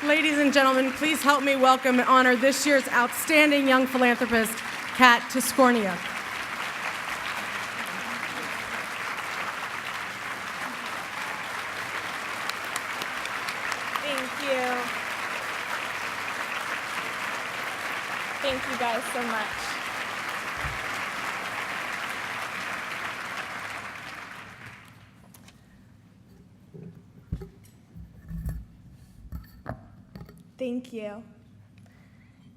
Ladies and gentlemen, please help me welcome and honor this year's outstanding young philanthropist, Kat Tiscornia. Thank you. Thank you guys so much. Thank you.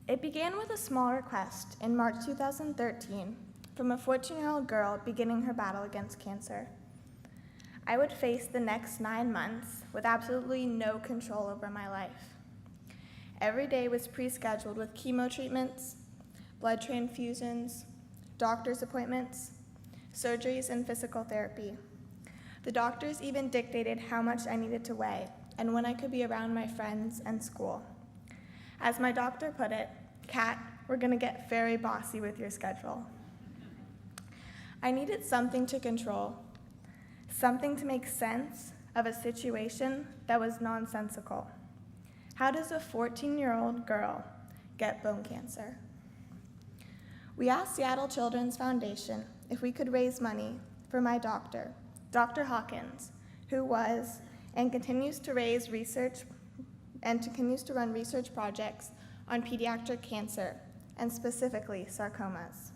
It began with a small request in March 2013 from a 14-year-old girl beginning her battle against cancer. I would face the next 9 months with absolutely no control over my life. Every day was pre-scheduled with chemo treatments, blood transfusions, doctor's appointments, surgeries, and physical therapy. The doctors even dictated how much I needed to weigh and when I could be around my friends and school. As my doctor put it, "Kat, we're gonna get very bossy with your schedule." I needed something to control, something to make sense of a situation that was nonsensical. How does a 14-year-old girl get bone cancer? We asked Seattle Children's Foundation if we could raise money for my doctor, Dr. Hawkins, who was and continues to raise research and continues to run research projects on pediatric cancer, and specifically sarcomas.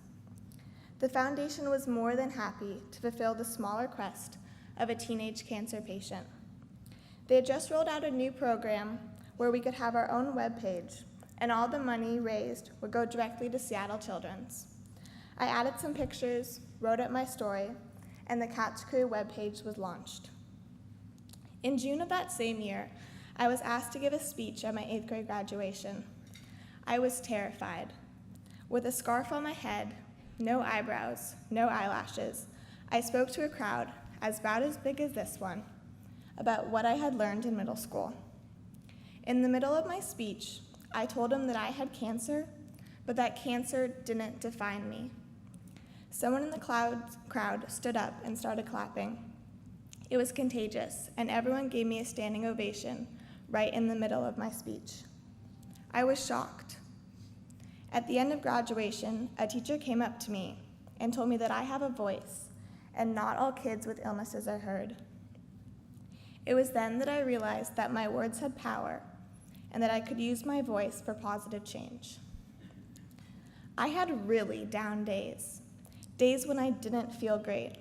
The foundation was more than happy to fulfill the small request of a teenage cancer patient. They had just rolled out a new program where we could have our own webpage, and all the money raised would go directly to Seattle Children's. I added some pictures, wrote up my story, and the Cat's Crew webpage was launched. In June of that same year, I was asked to give a speech at my 8th grade graduation. I was terrified. With a scarf on my head, no eyebrows, no eyelashes, I spoke to a crowd about as big as this one about what I had learned in middle school. In the middle of my speech, I told them that I had cancer, but that cancer didn't define me. Someone in the crowd stood up and started clapping. It was contagious, and everyone gave me a standing ovation right in the middle of my speech. I was shocked. At the end of graduation, a teacher came up to me and told me that I have a voice, and not all kids with illnesses are heard. It was then that I realized that my words had power, and that I could use my voice for positive change. I had really down days when I didn't feel great,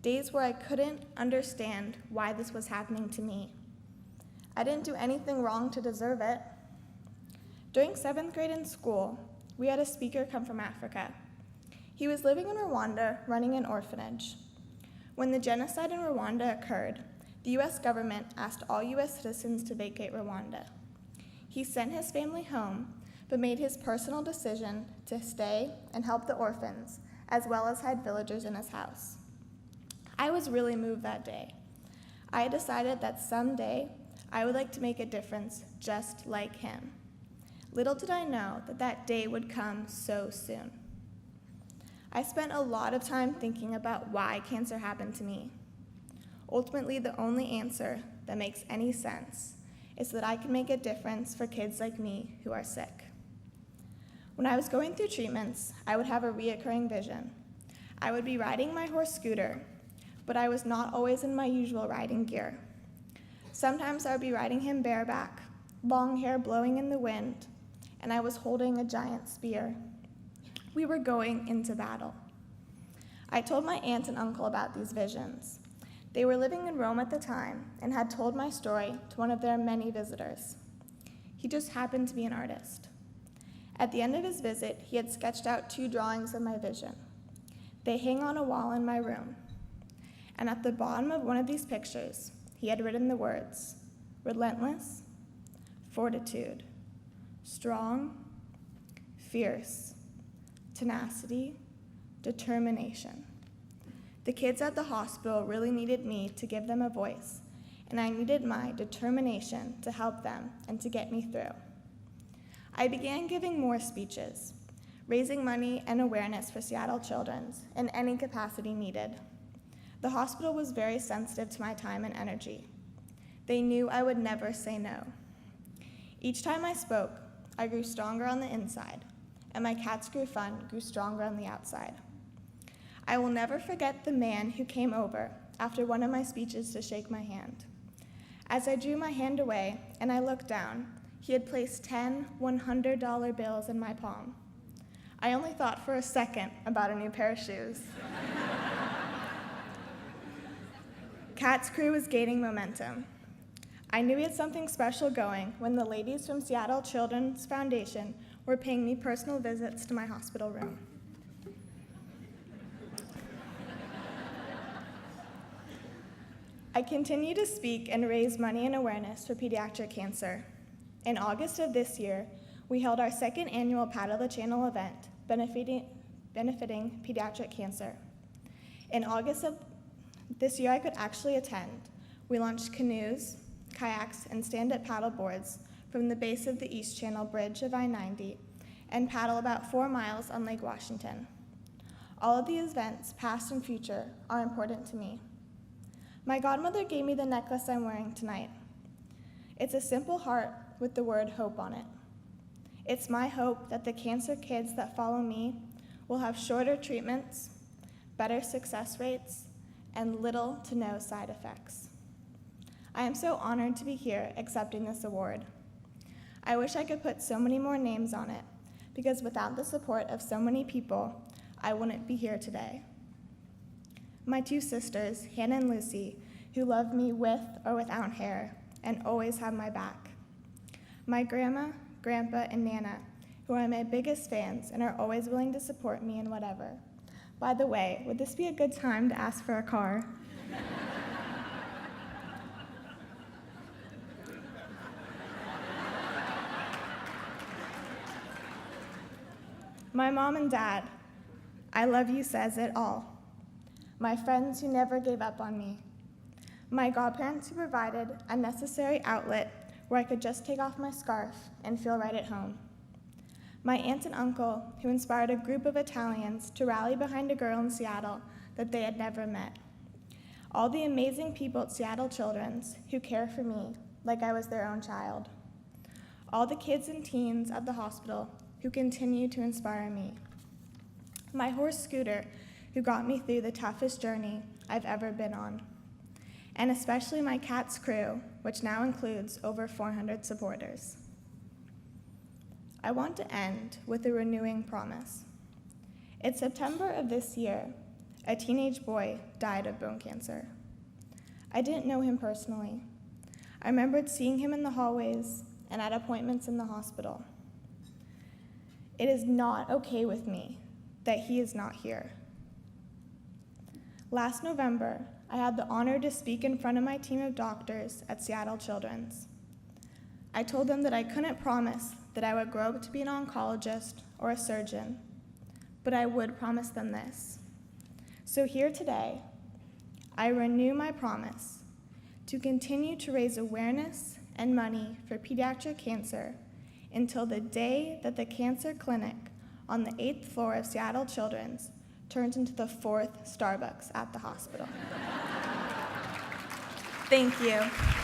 days where I couldn't understand why this was happening to me. I didn't do anything wrong to deserve it. During 7th grade in school, we had a speaker come from Africa. He was living in Rwanda, running an orphanage. When the genocide in Rwanda occurred, the US government asked all US citizens to vacate Rwanda. He sent his family home, but made his personal decision to stay and help the orphans, as well as hide villagers in his house. I was really moved that day. I had decided that someday I would like to make a difference just like him. Little did I know that that day would come so soon. I spent a lot of time thinking about why cancer happened to me. Ultimately, the only answer that makes any sense is that I can make a difference for kids like me who are sick. When I was going through treatments, I would have a reoccurring vision. I would be riding my horse Scooter, but I was not always in my usual riding gear. Sometimes I would be riding him bareback, long hair blowing in the wind, and I was holding a giant spear. We were going into battle. I told my aunt and uncle about these visions. They were living in Rome at the time and had told my story to one of their many visitors. He just happened to be an artist. At the end of his visit, he had sketched out 2 drawings of my vision. They hang on a wall in my room. And at the bottom of one of these pictures, he had written the words, relentless, fortitude, strong, fierce, tenacity, determination. The kids at the hospital really needed me to give them a voice, and I needed my determination to help them and to get me through. I began giving more speeches, raising money and awareness for Seattle Children's in any capacity needed. The hospital was very sensitive to my time and energy. They knew I would never say no. Each time I spoke, I grew stronger on the inside, and my Cats Grew Fun grew stronger on the outside. I will never forget the man who came over after one of my speeches to shake my hand. As I drew my hand away and I looked down, he had placed 10 $100 bills in my palm. I only thought for a second about a new pair of shoes. Cat's Crew was gaining momentum. I knew we had something special going when the ladies from Seattle Children's Foundation were paying me personal visits to my hospital room. I continue to speak and raise money and awareness for pediatric cancer. In August of this year, we held our second annual Paddle the Channel event benefiting pediatric cancer. In August of this year, I could actually attend. We launched canoes, kayaks, and stand-up paddle boards from the base of the East Channel Bridge of I-90 and paddle about 4 miles on Lake Washington. All of these events, past and future, are important to me. My godmother gave me the necklace I'm wearing tonight. It's a simple heart with the word hope on it. It's my hope that the cancer kids that follow me will have shorter treatments, better success rates, and little to no side effects. I am so honored to be here accepting this award. I wish I could put so many more names on it, because without the support of so many people, I wouldn't be here today. My two sisters, Hannah and Lucy, who love me with or without hair and always have my back. My grandma, grandpa, and Nana, who are my biggest fans and are always willing to support me in whatever. By the way, would this be a good time to ask for a car? My mom and dad, I love you says it all. My friends who never gave up on me. My godparents who provided a necessary outlet where I could just take off my scarf and feel right at home. My aunt and uncle who inspired a group of Italians to rally behind a girl in Seattle that they had never met. All the amazing people at Seattle Children's who care for me like I was their own child. All the kids and teens at the hospital who continue to inspire me. My horse Scooter, who got me through the toughest journey I've ever been on. And especially my Cats Crew, which now includes over 400 supporters. I want to end with a renewing promise. In September of this year, a teenage boy died of bone cancer. I didn't know him personally. I remembered seeing him in the hallways and at appointments in the hospital. It is not okay with me that he is not here. Last November, I had the honor to speak in front of my team of doctors at Seattle Children's. I told them that I couldn't promise that I would grow up to be an oncologist or a surgeon, but I would promise them this. So here today, I renew my promise to continue to raise awareness and money for pediatric cancer until the day that the cancer clinic on the 8th floor of Seattle Children's turns into the 4th Starbucks at the hospital. Thank you.